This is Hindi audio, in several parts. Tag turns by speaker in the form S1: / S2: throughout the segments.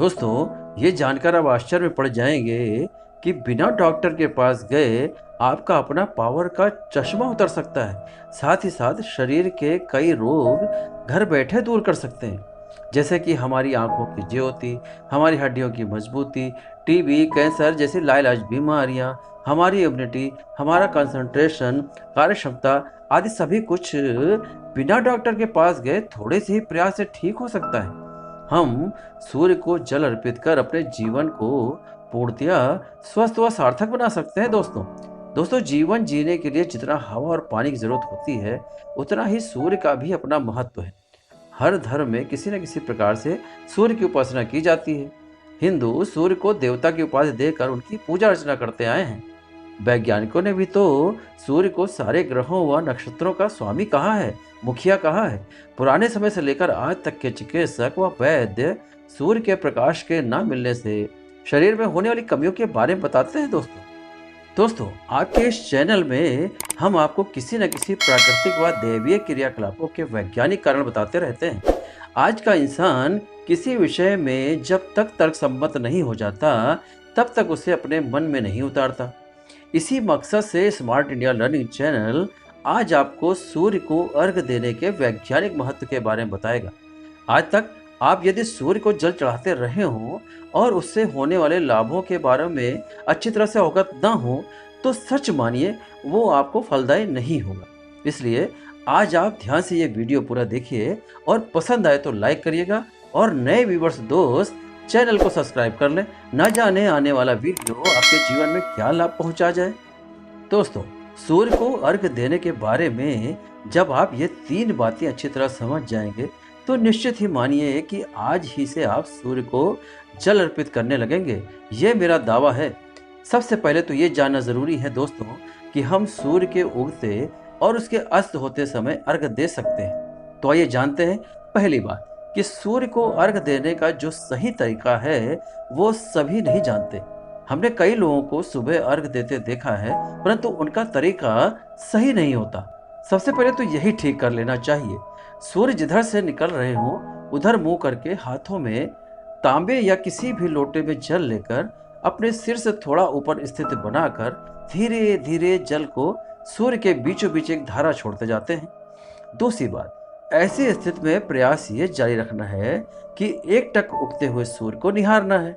S1: दोस्तों, ये जानकर आप आश्चर्य में पड़ जाएंगे कि बिना डॉक्टर के पास गए आपका अपना पावर का चश्मा उतर सकता है। साथ ही साथ शरीर के कई रोग घर बैठे दूर कर सकते हैं, जैसे कि हमारी आंखों की ज्योति, हमारी हड्डियों की मजबूती, टीबी, कैंसर जैसी लाइलाज बीमारियां, हमारी इम्यूनिटी, हमारा कंसंट्रेशन, कार्य क्षमता आदि सभी कुछ बिना डॉक्टर के पास गए थोड़े से ही प्रयास से ठीक हो सकता है। हम सूर्य को जल अर्पित कर अपने जीवन को पूर्णतया स्वस्थ व सार्थक बना सकते हैं। दोस्तों, जीवन जीने के लिए जितना हवा और पानी की जरूरत होती है, उतना ही सूर्य का भी अपना महत्व है। हर धर्म में किसी न किसी प्रकार से सूर्य की उपासना की जाती है। हिंदू सूर्य को देवता की उपाधि देकर उनकी पूजा अर्चना करते आए हैं। वैज्ञानिकों ने भी तो सूर्य को सारे ग्रहों व नक्षत्रों का स्वामी कहा है, मुखिया कहा है। पुराने समय से लेकर आज तक के चिकित्सक व वैद्य सूर्य के प्रकाश के न मिलने से शरीर में होने वाली कमियों के बारे में बताते हैं। दोस्तों, आपके इस चैनल में हम आपको किसी न किसी प्राकृतिक व दैवीय क्रियाकलापों के वैज्ञानिक कारण बताते रहते हैं। आज का इंसान किसी विषय में जब तक तर्कसम्मत नहीं हो जाता, तब तक उसे अपने मन में नहीं उतारता। इसी मकसद से स्मार्ट इंडिया लर्निंग चैनल आज आपको सूर्य को अर्घ्य देने के वैज्ञानिक महत्व के बारे में बताएगा। आज तक आप यदि सूर्य को जल चढ़ाते रहे हों और उससे होने वाले लाभों के बारे में अच्छी तरह से अवगत न हो, तो सच मानिए वो आपको फलदायी नहीं होगा। इसलिए आज आप ध्यान से ये वीडियो पूरा देखिए और पसंद आए तो लाइक करिएगा और नए व्यूवर्स दोस्त चैनल को सब्सक्राइब कर लें। न जाने आने वाला वीडियो आपके जीवन में क्या लाभ पहुंचा जाए। दोस्तों, सूर्य को अर्घ्य देने के बारे में जब आप ये 3 बातें अच्छी तरह समझ जाएंगे, तो निश्चित ही मानिए कि आज ही से आप सूर्य को जल अर्पित करने लगेंगे। ये मेरा दावा है। सबसे पहले तो ये जानना जरूरी है दोस्तों कि हम सूर्य के उगते और उसके अस्त होते समय अर्घ्य दे सकते हैं। तो आइए जानते हैं। पहली बात कि सूर्य को अर्घ्य देने का जो सही तरीका है, वो सभी नहीं जानते। हमने कई लोगों को सुबह अर्घ्य देते देखा है, परंतु उनका तरीका सही नहीं होता। सबसे पहले तो यही ठीक कर लेना चाहिए। सूर्य जिधर से निकल रहे हों, उधर मुंह करके हाथों में तांबे या किसी भी लोटे में जल लेकर अपने सिर से थोड़ा ऊपर स्थित बनाकर धीरे धीरे जल को सूर्य के बीचों बीच एक धारा छोड़ते जाते हैं। दूसरी बात, ऐसी स्थिति में प्रयास ये जारी रखना है कि एक टक उगते हुए सूर्य को निहारना है।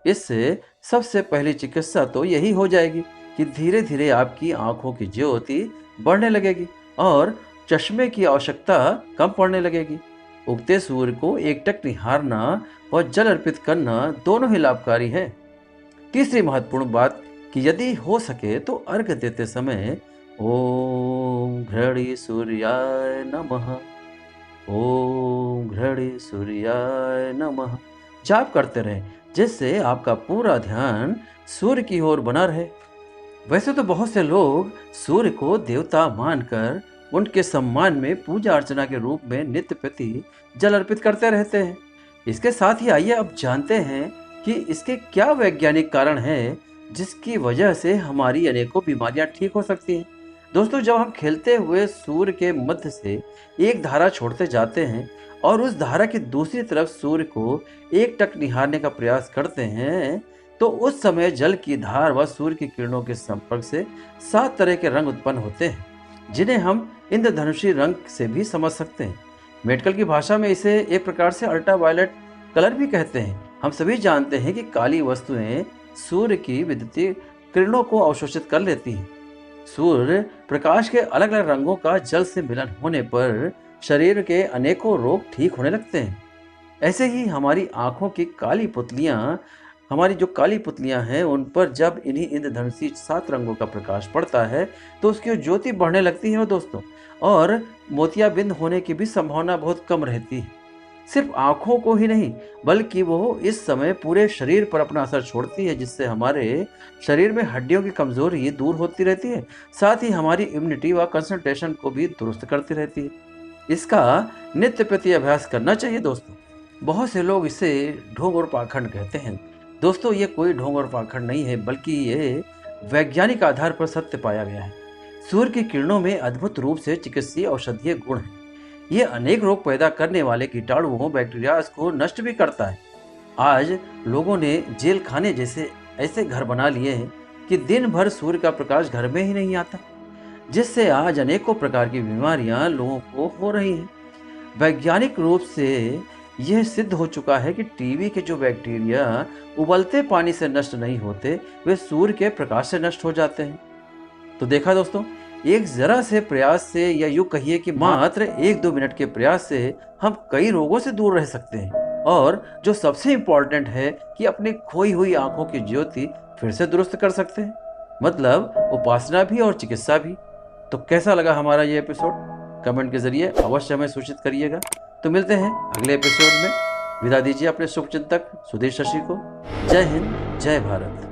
S1: इससे सबसे पहली चिकित्सा तो यही हो जाएगी कि धीरे धीरे आपकी आंखों की ज्योति बढ़ने लगेगी और चश्मे की आवश्यकता कम पड़ने लगेगी। उगते सूर्य को एकटक निहारना और जल अर्पित करना दोनों ही लाभकारी है। तीसरी महत्वपूर्ण बात कि यदि हो सके तो अर्घ्य देते समय ओम घृणी सूर्याय नमः, ओम घृणी सूर्याय नमः जाप करते रहें, जिससे आपका पूरा ध्यान सूर्य की ओर बना रहे। वैसे तो बहुत से लोग सूर्य को देवता मानकर उनके सम्मान में पूजा अर्चना के रूप में नित्य प्रति जल अर्पित करते रहते हैं। इसके साथ ही आइए अब जानते हैं कि इसके क्या वैज्ञानिक कारण हैं जिसकी वजह से हमारी अनेकों बीमारियां ठीक हो सकती हैं। दोस्तों, जब हम खेलते हुए सूर्य के मध्य से एक धारा छोड़ते जाते हैं और उस धारा की दूसरी तरफ सूर्य को एक टक निहारने का प्रयास करते हैं, तो उस समय जल की धार व सूर्य की किरणों के संपर्क से 7 तरह के रंग उत्पन्न होते हैं, जिन्हें हम इंद्रधनुषी रंग से भी समझ सकते हैं। मेडिकल की भाषा में इसे एक प्रकार से अल्ट्रावायलेट कलर भी कहते हैं। हम सभी जानते हैं कि काली वस्तुएं सूर्य की विद्युतीय किरणों को अवशोषित कर लेती हैं। सूर्य प्रकाश के अलग अलग रंगों का जल से मिलन होने पर शरीर के अनेकों रोग ठीक होने लगते हैं। ऐसे ही हमारी आंखों की काली पुतलियां, हमारी जो काली पुतलियां हैं, उन पर जब इन्हीं इंद्रधनुषी 7 रंगों का प्रकाश पड़ता है तो उसकी ज्योति बढ़ने लगती है दोस्तों, और मोतियाबिंद होने की भी संभावना बहुत कम रहती है। सिर्फ आंखों को ही नहीं, बल्कि वो इस समय पूरे शरीर पर अपना असर छोड़ती है, जिससे हमारे शरीर में हड्डियों की कमजोरी दूर होती रहती है। साथ ही हमारी इम्यूनिटी व कंसंट्रेशन को भी दुरुस्त करती रहती है। इसका नित्य प्रति अभ्यास करना चाहिए दोस्तों। बहुत से लोग इसे ढोंग और पाखंड कहते हैं। दोस्तों, ये कोई ढोंग और पाखंड नहीं है, बल्कि ये वैज्ञानिक आधार पर सत्य पाया गया है। सूर्य की किरणों में अद्भुत रूप से चिकित्सीय औषधीय गुण है। ये अनेक रोग पैदा करने वाले कीटाणुओं, बैक्टीरिया को नष्ट भी करता है। आज लोगों ने जेल खाने जैसे ऐसे घर बना लिए हैं कि दिन भर सूर्य का प्रकाश घर में ही नहीं आता, जिससे आज अनेकों प्रकार की बीमारियां लोगों को हो रही हैं। वैज्ञानिक रूप से यह सिद्ध हो चुका है कि टीबी के जो बैक्टीरिया उबलते पानी से नष्ट नहीं होते, वे सूर्य के प्रकाश से नष्ट हो जाते हैं। तो देखा दोस्तों, एक जरा से प्रयास से या यूं कहिए कि मात्र 1-2 मिनट के प्रयास से हम कई रोगों से दूर रह सकते हैं। और जो सबसे इम्पोर्टेंट है कि अपनी खोई हुई आंखों की ज्योति फिर से दुरुस्त कर सकते हैं, मतलब उपासना भी और चिकित्सा भी। तो कैसा लगा हमारा ये एपिसोड? कमेंट के जरिए अवश्य हमें सूचित करिएगा। तो मिलते हैं अगले एपिसोड में। विदा दीजिए अपने शुभचिंतक सुधीर शशि को। जय हिंद, जय भारत।